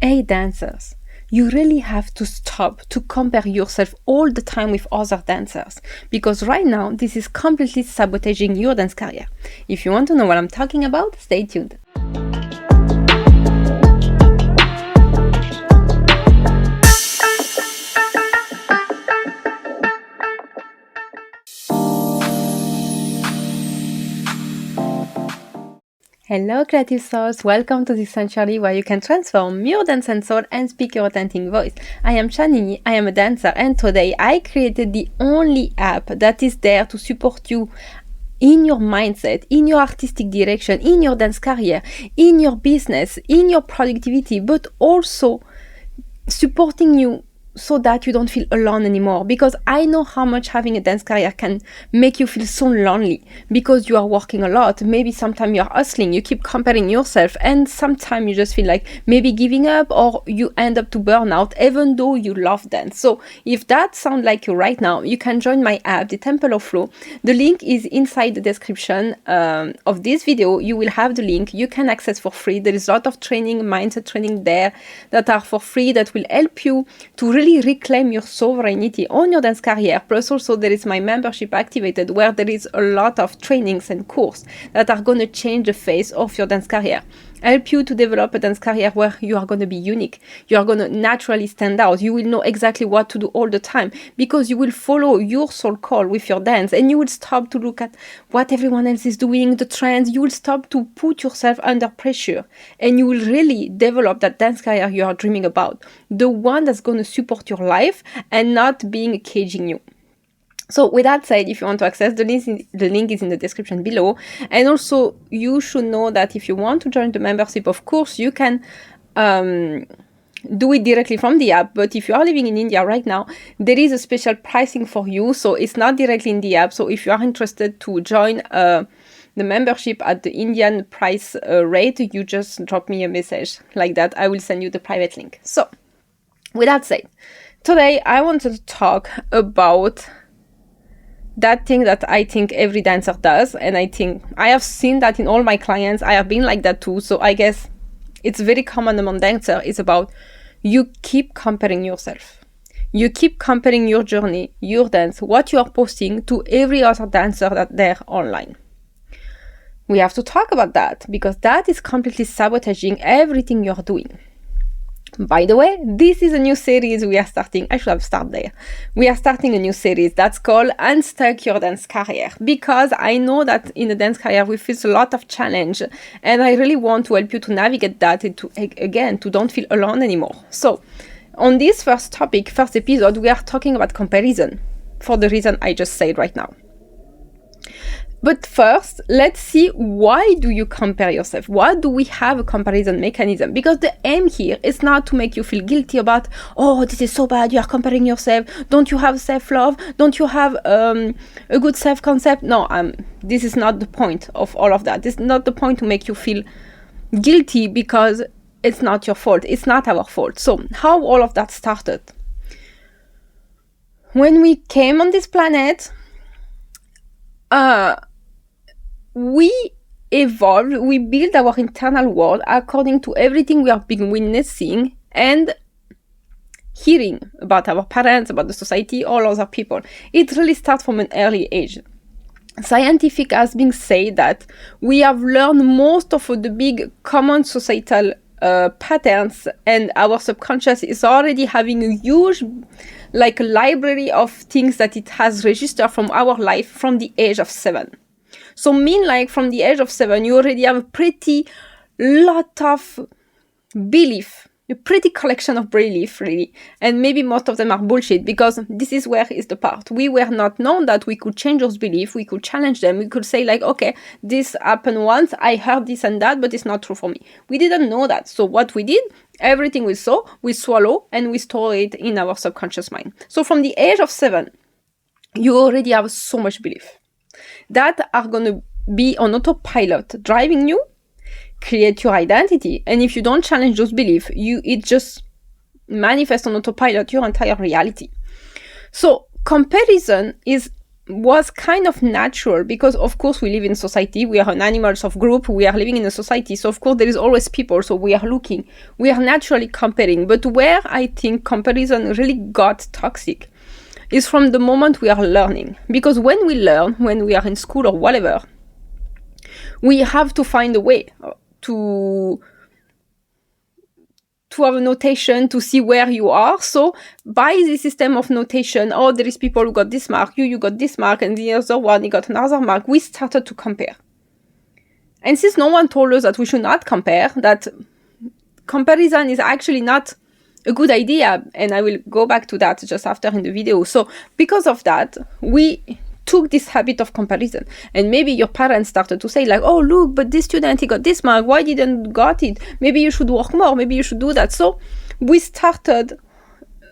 Hey dancers, you really have to stop to compare yourself all the time with other dancers, because right now this is completely sabotaging your dance career. If you want to know what I'm talking about, stay tuned. Hello creative souls, welcome to this sanctuary where you can transform your dance and soul and speak your authentic voice. I am Shani, I am a dancer, and today I created the only app that is there to support you in your mindset, in your artistic direction, in your dance career, in your business, in your productivity, but also supporting you so that you don't feel alone anymore, because I know how much having a dance career can make you feel so lonely because you are working a lot. Maybe sometimes you're hustling, you keep comparing yourself, and sometimes you just feel like maybe giving up, or you end up to burnout even though you love dance. So if that sounds like you right now, you can join my app, the Temple of Flow. The link is inside the description of this video. You will have the link. You can access for free. There is a lot of training, mindset training there that are for free, that will help you to really reclaim your sovereignty on your dance career. Plus also there is my membership activated, where there is a lot of trainings and courses that are going to change the face of your dance career, help you to develop a dance career where you are going to be unique. You are going to naturally stand out. You will know exactly what to do all the time because you will follow your soul call with your dance, and you will stop to look at what everyone else is doing, the trends. You will stop to put yourself under pressure, and you will really develop that dance career you are dreaming about, the one that's going to support your life and not being caging you. So with that said, if you want to access the link is in the description below. And also you should know that if you want to join the membership, of course, you can do it directly from the app. But if you are living in India right now, there is a special pricing for you. So it's not directly in the app. So if you are interested to join the membership at the Indian price rate, you just drop me a message like that. I will send you the private link. So with that said, today I wanted to talk about that thing that I think every dancer does, and I think I have seen that in all my clients. I have been like that too, so I guess it's very common among dancers. It's about you keep comparing yourself. You keep comparing your journey, your dance, what you are posting to every other dancer that they're online. We have to talk about that because that is completely sabotaging everything you're doing. By the way, this is a new series we are starting. I should have started there. We are starting a new series that's called Unstuck Your Dance Career, because I know that in the dance career we face a lot of challenge, and I really want to help you to navigate that and to don't feel alone anymore. So on this first episode, we are talking about comparison for the reason I just said right now. But first, let's see, why do you compare yourself? Why do we have a comparison mechanism? Because the aim here is not to make you feel guilty about, oh, this is so bad, you are comparing yourself. Don't you have self-love? Don't you have a good self-concept? No, this is not the point of all of that. This is not the point to make you feel guilty, because it's not your fault. It's not our fault. So how all of that started? When we came on this planet, we evolved, we built our internal world according to everything we have been witnessing and hearing about our parents, about the society, all other people. It really starts from an early age. Scientific has been said that we have learned most of the big common societal patterns, and our subconscious is already having a huge library of things that it has registered from our life from the age of 7. So from the age of 7, you already have a pretty lot of belief, a pretty collection of belief, really. And maybe most of them are bullshit, because this is where is the part. We were not known that we could change those beliefs, we could challenge them, we could say okay, this happened once, I heard this and that, but it's not true for me. We didn't know that. So what we did, everything we saw, we swallow and we store it in our subconscious mind. So from the age of 7, you already have so much belief that are going to be on autopilot, driving you, create your identity. And if you don't challenge those beliefs, it just manifests on autopilot your entire reality. So comparison is was kind of natural because, of course, we live in society. We are an animals of group. We are living in a society. So, of course, there is always people. So we are looking. We are naturally comparing. But where I think comparison really got toxic is from the moment we are learning. Because when we learn, when we are in school or whatever, we have to find a way to have a notation to see where you are. So by the system of notation, there is people who got this mark, you got this mark, and the other one, he got another mark. We started to compare. And since no one told us that we should not compare, that comparison is actually not a good idea, and I will go back to that just after in the video. So because of that, we took this habit of comparison. And maybe your parents started to say like, oh, look, but this student, he got this mark. Why didn't got it? Maybe you should work more. Maybe you should do that. So we started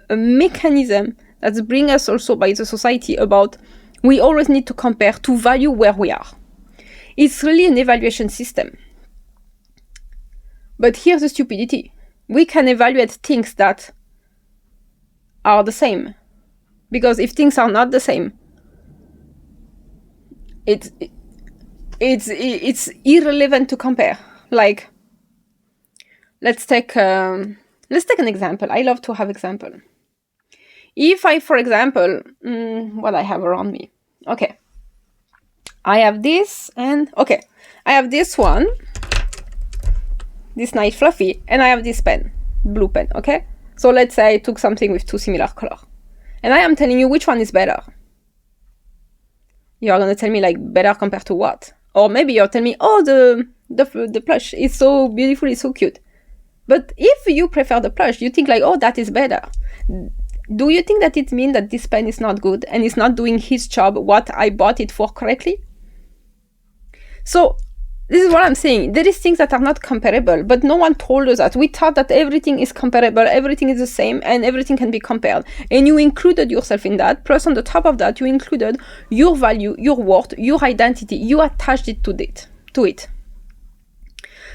a mechanism that's bring us also by the society about we always need to compare to value where we are. It's really an evaluation system. But here's the stupidity. We can evaluate things that are the same. Because if things are not the same, it's irrelevant to compare. Like, let's take an example. I love to have example. If I, for example, what I have around me. Okay. I have this and, okay. I have this one, this nice fluffy, and I have this pen, blue pen, okay? So let's say I took something with two similar colors. And I am telling you which one is better. You are going to tell me like better compared to what? Or maybe you'll tell me, oh, the plush is so beautiful, it's so cute. But if you prefer the plush, you think like, oh, that is better. Do you think that it means that this pen is not good and it's not doing his job, what I bought it for correctly? So this is what I'm saying. There is things that are not comparable, but no one told us that. We thought that everything is comparable, everything is the same, and everything can be compared. And you included yourself in that. Plus, on the top of that, you included your value, your worth, your identity. You attached it to it.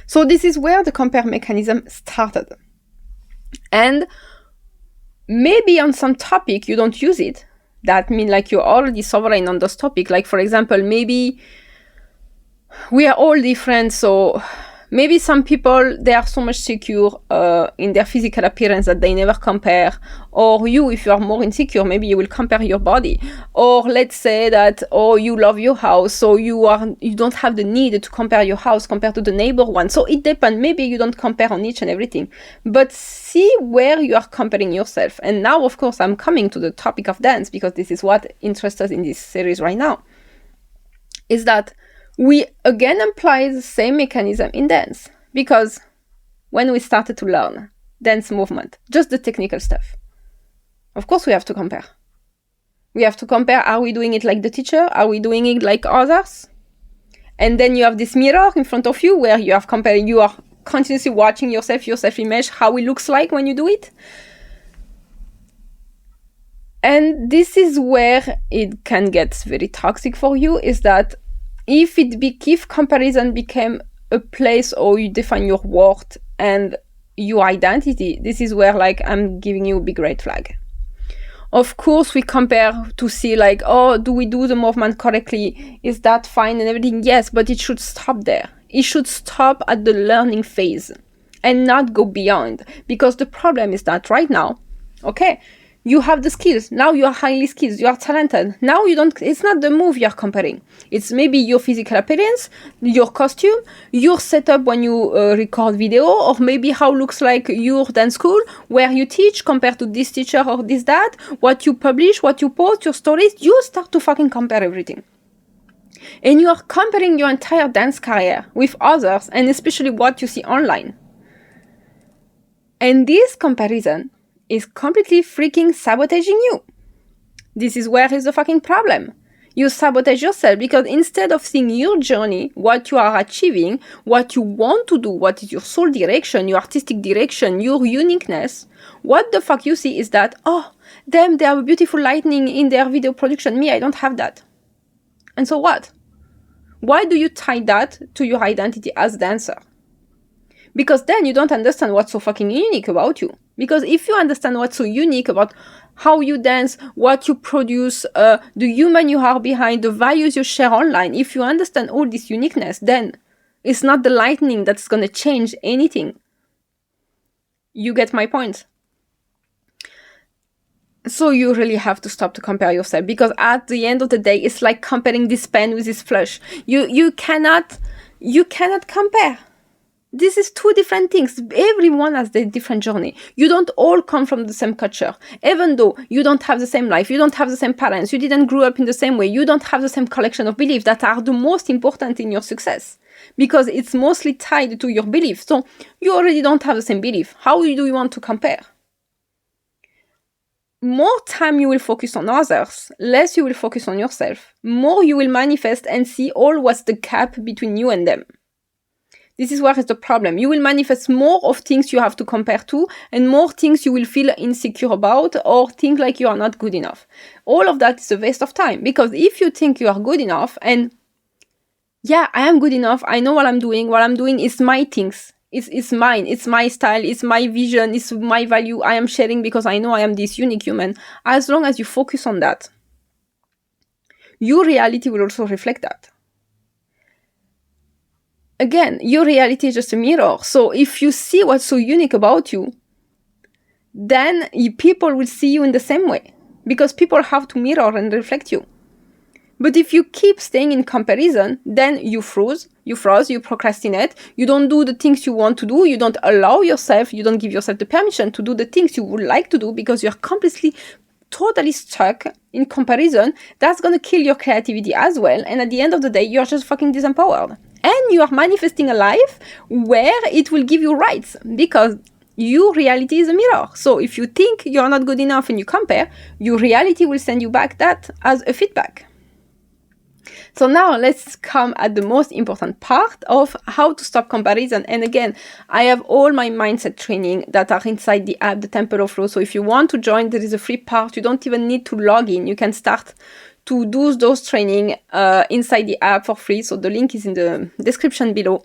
So this is where the compare mechanism started. And maybe on some topic, you don't use it. That means like you're already sovereign on this topic. Like, for example, maybe we are all different, so maybe some people, they are so much secure in their physical appearance that they never compare. Or you, if you are more insecure, maybe you will compare your body. Or let's say that, you love your house, so you don't have the need to compare your house compared to the neighbor one. So it depends. Maybe you don't compare on each and everything. But see where you are comparing yourself. And now, of course, I'm coming to the topic of dance because this is what interests us in this series right now. Is that we again apply the same mechanism in dance, because when we started to learn dance movement, just the technical stuff, of course we have to compare. We have to compare, are we doing it like the teacher? Are we doing it like others? And then you have this mirror in front of you where you are comparing, you are continuously watching yourself, your self-image, how it looks like when you do it. And this is where it can get very toxic for you, is that if comparison became a place or you define your worth and your identity, this is where like I'm giving you a big red flag. Of course, we compare to see like, oh, do we do the movement correctly? Is that fine and everything? Yes, but it should stop there. It should stop at the learning phase and not go beyond. Because the problem is that right now, okay, you have the skills. Now you are highly skilled. You are talented. Now it's not the move you're comparing. It's maybe your physical appearance, your costume, your setup when you record video, or maybe how looks like your dance school, where you teach compared to this teacher or this that, what you publish, what you post, your stories. You start to fucking compare everything. And you are comparing your entire dance career with others, and especially what you see online. And this comparison is completely freaking sabotaging you. This is where is the fucking problem. You sabotage yourself because instead of seeing your journey, what you are achieving, what you want to do, what is your soul direction, your artistic direction, your uniqueness, what the fuck you see is that, oh, damn, they have a beautiful lighting in their video production. Me, I don't have that. And so what? Why do you tie that to your identity as a dancer? Because then you don't understand what's so fucking unique about you. Because if you understand what's so unique about how you dance, what you produce, the human you are behind, the values you share online, if you understand all this uniqueness, then it's not the lightning that's going to change anything. You get my point? So you really have to stop to compare yourself, because at the end of the day, it's like comparing this pen with this flush. You cannot compare. This is two different things. Everyone has their different journey. You don't all come from the same culture. Even though you don't have the same life, you don't have the same parents, you didn't grow up in the same way, you don't have the same collection of beliefs that are the most important in your success. Because it's mostly tied to your beliefs. So you already don't have the same belief. How do you want to compare? More time you will focus on others, less you will focus on yourself. More you will manifest and see all what's the gap between you and them. This is where is the problem. You will manifest more of things you have to compare to, and more things you will feel insecure about or think like you are not good enough. All of that is a waste of time, because if you think you are good enough, and yeah, I am good enough, I know what I'm doing is my things. It's mine, it's my style, it's my vision, it's my value I am sharing because I know I am this unique human. As long as you focus on that, your reality will also reflect that. Again, your reality is just a mirror. So if you see what's so unique about you, then people will see you in the same way, because people have to mirror and reflect you. But if you keep staying in comparison, then you freeze, you procrastinate, you don't do the things you want to do, you don't allow yourself, you don't give yourself the permission to do the things you would like to do, because you're completely, totally stuck in comparison. That's going to kill your creativity as well. And at the end of the day, you're just fucking disempowered. And you are manifesting a life where it will give you rights, because your reality is a mirror. So if you think you're not good enough and you compare, your reality will send you back that as a feedback. So now let's come at the most important part of how to stop comparison. And again, I have all my mindset training that are inside the app, the Temple of Flow. So if you want to join, there is a free part. You don't even need to log in. You can start to do those training inside the app for free. So the link is in the description below.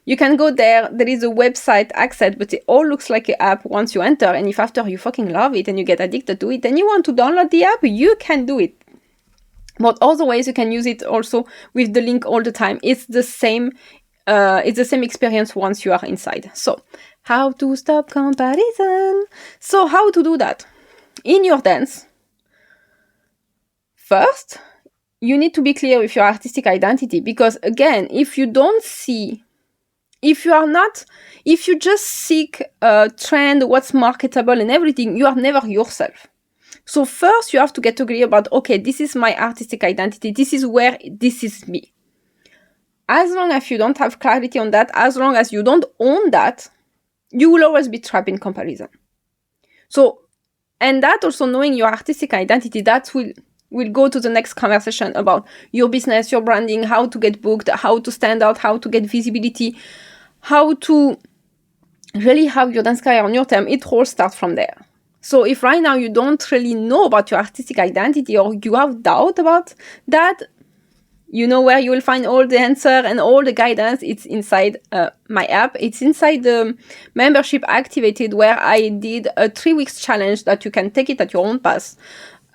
You can go there. There is a website access, but it all looks like an app once you enter. And if after you fucking love it and you get addicted to it and you want to download the app, you can do it. But other ways you can use it also with the link all the time. It's the same experience once you are inside. So how to stop comparison? So how to do that? In your dance, first, you need to be clear with your artistic identity, because again, if you just seek a trend, what's marketable and everything, you are never yourself. So first you have to get to agree about, okay, this is my artistic identity. This is me. As long as you don't have clarity on that, as long as you don't own that, you will always be trapped in comparison. So, and that also, knowing your artistic identity, that will go to the next conversation about your business, your branding, how to get booked, how to stand out, how to get visibility, how to really have your dance career on your term. It all starts from there. So if right now you don't really know about your artistic identity, or you have doubt about that, you know where you will find all the answer and all the guidance. It's inside my app. It's inside the membership activated, where I did a 3 weeks challenge that you can take it at your own pace.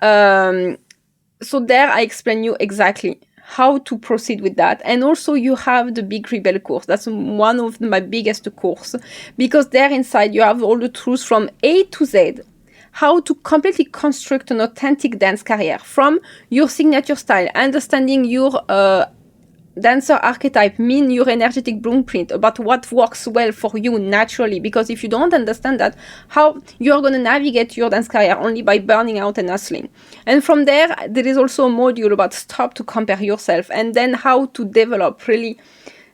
So there I explain you exactly how to proceed with that. And also you have the Big Rebel course. That's one of my biggest course, because there inside you have all the tools from A to Z. How to completely construct an authentic dance career, from your signature style, understanding your dancer archetype, your energetic blueprint, about what works well for you naturally. Because if you don't understand that, how you're going to navigate your dance career only by burning out and hustling. And from there is also a module about stop to compare yourself, and then how to develop really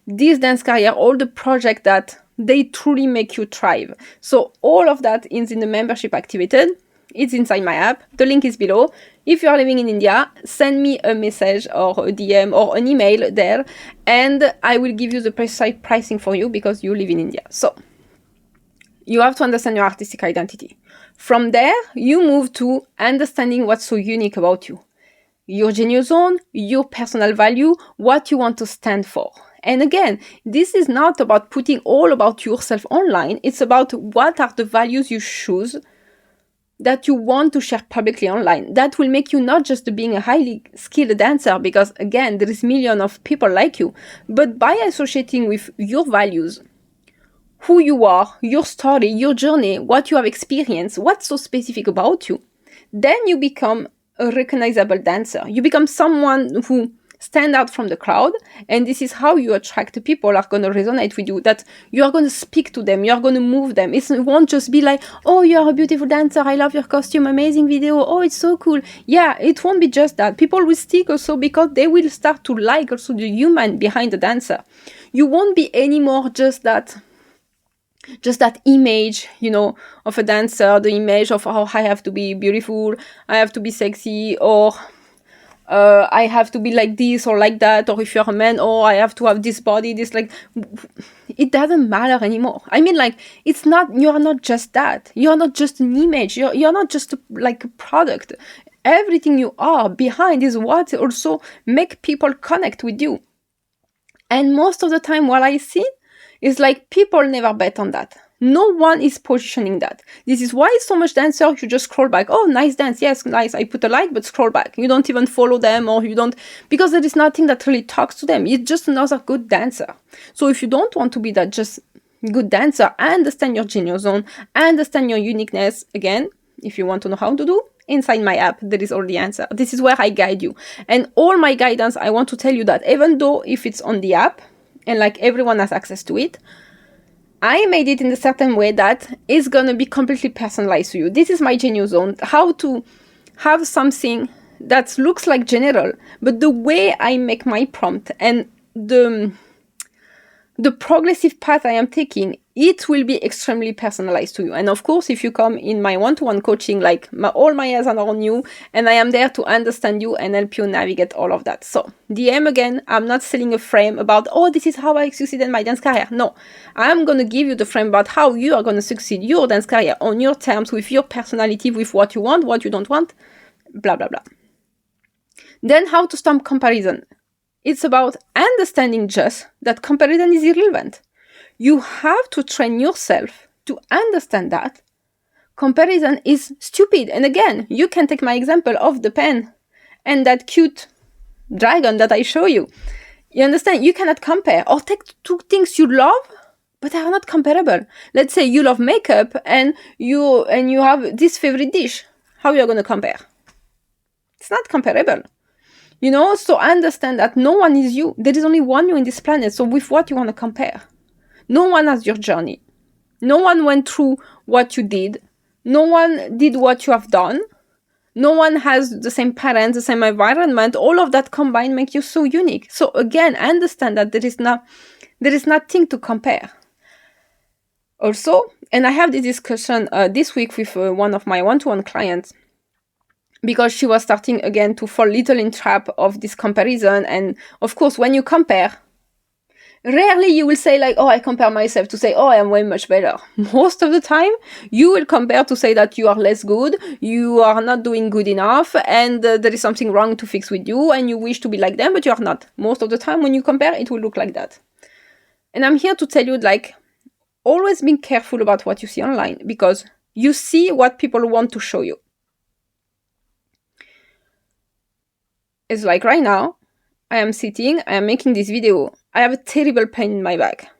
this dance career, all the projects that they truly make you thrive. So all of that is in the membership activated. It's inside my app. The link is below. If you are living in India, send me a message or a DM or an email there, and I will give you the precise pricing for you, because you live in India. So you have to understand your artistic identity. From there, you move to understanding what's so unique about you. Your genius zone, your personal value, what you want to stand for. And again, this is not about putting all about yourself online. It's about what are the values you choose that you want to share publicly online. That will make you not just being a highly skilled dancer, because again, there is millions of people like you, but by associating with your values, who you are, your story, your journey, what you have experienced, what's so specific about you, then you become a recognizable dancer. You become someone who stand out from the crowd, and this is how you attract people are going to resonate with you, that you are going to speak to them, you are going to move them. It won't just be like, oh, you're a beautiful dancer, I love your costume, amazing video, oh, it's so cool. Yeah, it won't be just that. People will stick also because they will start to like also the human behind the dancer. You won't be anymore just that image, of a dancer, the image of, oh, I have to be beautiful, I have to be sexy, or I have to be like this or like that, or if you're a man, oh, I have to have this body, this, like, it doesn't matter anymore. I mean, like, you're not just that. You're not just an image. You're not just like a product. Everything you are behind is what also make people connect with you. And most of the time, what I see is like people never bet on that. No one is positioning that. This is why so much dancers, you just scroll back. Oh, nice dance. Yes, nice. I put a like, but scroll back. You don't even follow them, or you don't, because there is nothing that really talks to them. It's just another good dancer. So if you don't want to be that just good dancer, understand your genius zone, understand your uniqueness. Again, if you want to know how to do, inside my app, there is all the answer. This is where I guide you. And all my guidance, I want to tell you that even though if it's on the app, and like everyone has access to it, I made it in a certain way that is going to be completely personalized to you. This is my genius zone. How to have something that looks like general, but the way I make my prompt and the progressive path I am taking, it will be extremely personalized to you. And of course, if you come in my one-to-one coaching, like all my eyes are on you, and I am there to understand you and help you navigate all of that. So DM again, I'm not selling a frame about, oh, this is how I succeed in my dance career. No, I'm going to give you the frame about how you are going to succeed your dance career on your terms, with your personality, with what you want, what you don't want, blah, blah, blah. Then how to stop comparison. It's about understanding just that comparison is irrelevant. You have to train yourself to understand that comparison is stupid. And again, you can take my example of the pen and that cute dragon that I show you. You understand? You cannot compare. Or take two things you love, but they are not comparable. Let's say you love makeup and you have this favorite dish. How are you going to compare? It's not comparable. So understand that no one is you. There is only one you in this planet. So with what you want to compare? No one has your journey. No one went through what you did. No one did what you have done. No one has the same parents, the same environment. All of that combined make you so unique. So again, understand that there is nothing to compare. Also, and I have this discussion this week with one of my one-to-one clients, because she was starting again to fall little in trap of this comparison. And of course, when you compare, rarely you will say like, oh, I compare myself to say, oh, I am way much better. Most of the time, you will compare to say that you are less good, you are not doing good enough, and there is something wrong to fix with you, and you wish to be like them, but you are not. Most of the time, when you compare, it will look like that. And I'm here to tell you, like, always be careful about what you see online, because you see what people want to show you. It's like right now, I am sitting, I am making this video. I have a terrible pain in my back,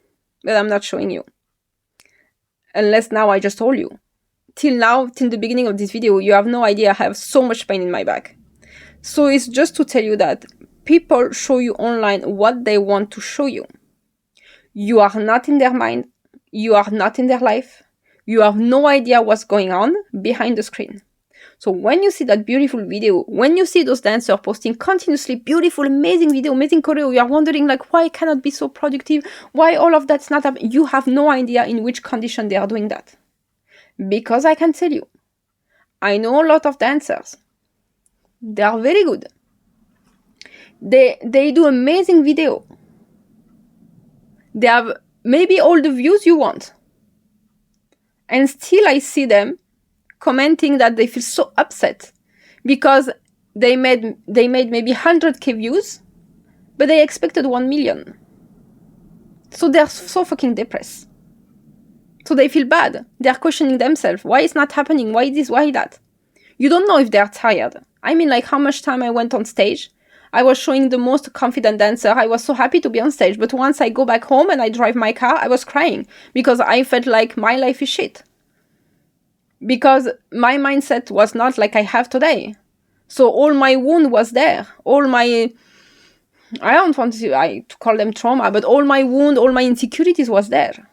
but I'm not showing you. Unless now I just told you. Till the beginning of this video, you have no idea I have so much pain in my back. So it's just to tell you that people show you online what they want to show you. You are not in their mind. You are not in their life. You have no idea what's going on behind the screen. So when you see that beautiful video, when you see those dancers posting continuously beautiful, amazing video, amazing choreo, you are wondering like, why I cannot be so productive? Why all of that's not happening? You have no idea in which condition they are doing that. Because I can tell you, I know a lot of dancers. They are very good. They do amazing video. They have maybe all the views you want. And still I see them commenting that they feel so upset because they made maybe 100k views, but they expected 1 million. So they're so fucking depressed. So they feel bad. They're questioning themselves. Why it's not happening? Why this? Why that? You don't know if they're tired. I mean, like how much time I went on stage. I was showing the most confident dancer. I was so happy to be on stage. But once I go back home and I drive my car, I was crying because I felt like my life is shit. Because my mindset was not like I have today. So all my wound was there. All my, I don't want to call them trauma, but all my wound, all my insecurities was there.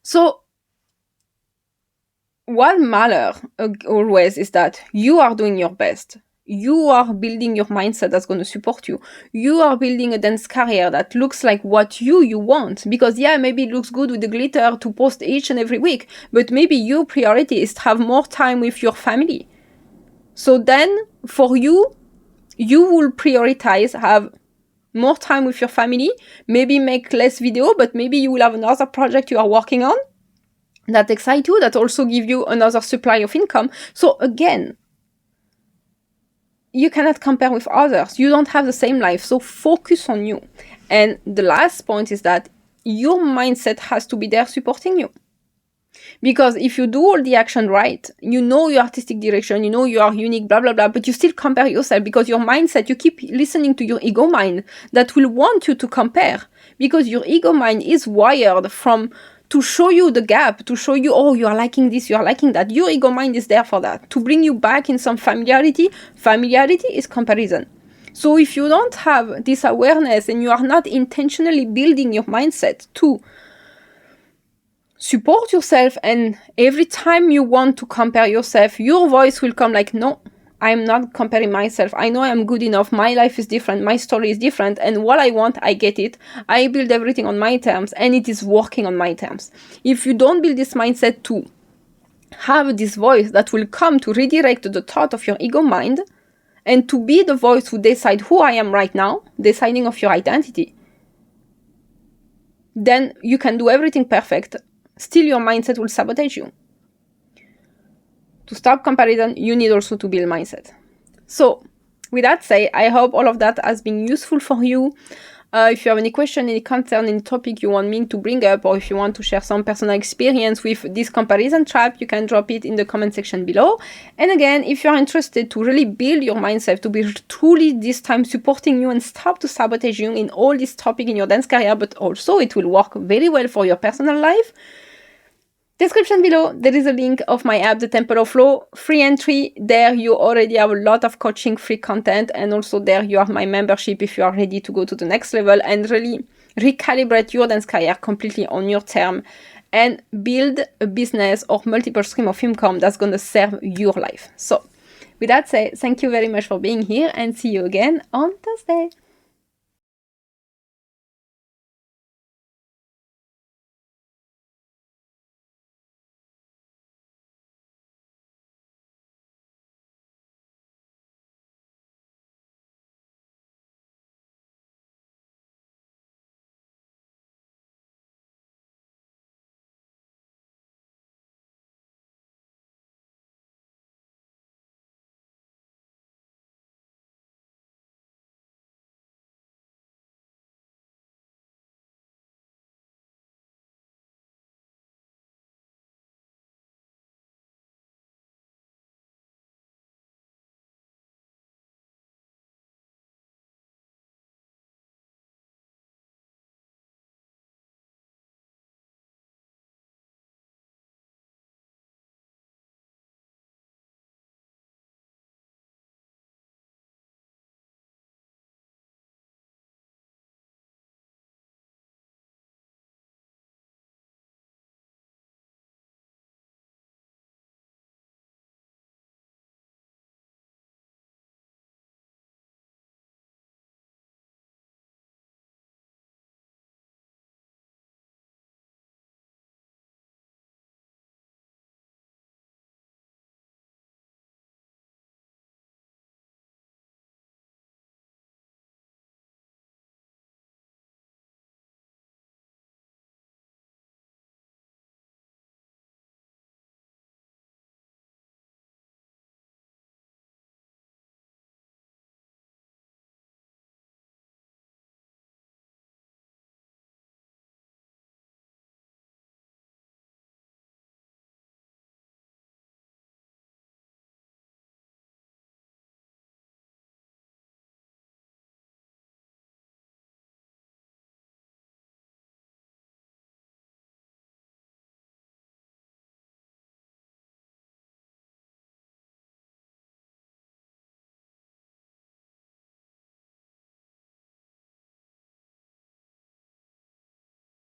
So what matters always is that you are doing your best. You are building your mindset that's going to support you. You are building a dance career that looks like what you want. Because yeah, maybe it looks good with the glitter to post each and every week, but maybe your priority is to have more time with your family. So then for you, you will prioritize have more time with your family, maybe make less video, but maybe you will have another project you are working on that excites you, that also give you another supply of income. So again, you cannot compare with others. You don't have the same life. So focus on you. And the last point is that your mindset has to be there supporting you. Because if you do all the action right, you know your artistic direction, you know you are unique, blah, blah, blah, but you still compare yourself because your mindset, you keep listening to your ego mind that will want you to compare because your ego mind is wired to show you the gap, to show you, oh, you are liking this, you are liking that. Your ego mind is there for that, to bring you back in some familiarity. Familiarity is comparison. So if you don't have this awareness and you are not intentionally building your mindset to support yourself, and every time you want to compare yourself, your voice will come like, no, I'm not comparing myself. I know I'm good enough. My life is different. My story is different. And what I want, I get it. I build everything on my terms and it is working on my terms. If you don't build this mindset to have this voice that will come to redirect the thought of your ego mind and to be the voice who decide who I am right now, deciding of your identity, then you can do everything perfect. Still, your mindset will sabotage you. To stop comparison, you need also to build mindset. So, with that said, I hope all of that has been useful for you. If you have any question, any concern, any topic you want me to bring up, or if you want to share some personal experience with this comparison trap, you can drop it in the comment section below. And again, if you're interested to really build your mindset, to be truly this time supporting you and stop to sabotage you in all this topic in your dance career, but also it will work very well for your personal life, description below, there is a link of my app, The Temple of Flow, free entry. There you already have a lot of coaching, free content, and also there you have my membership if you are ready to go to the next level and really recalibrate your dance career completely on your term and build a business or multiple stream of income that's going to serve your life. So with that said, thank you very much for being here and see you again on Thursday.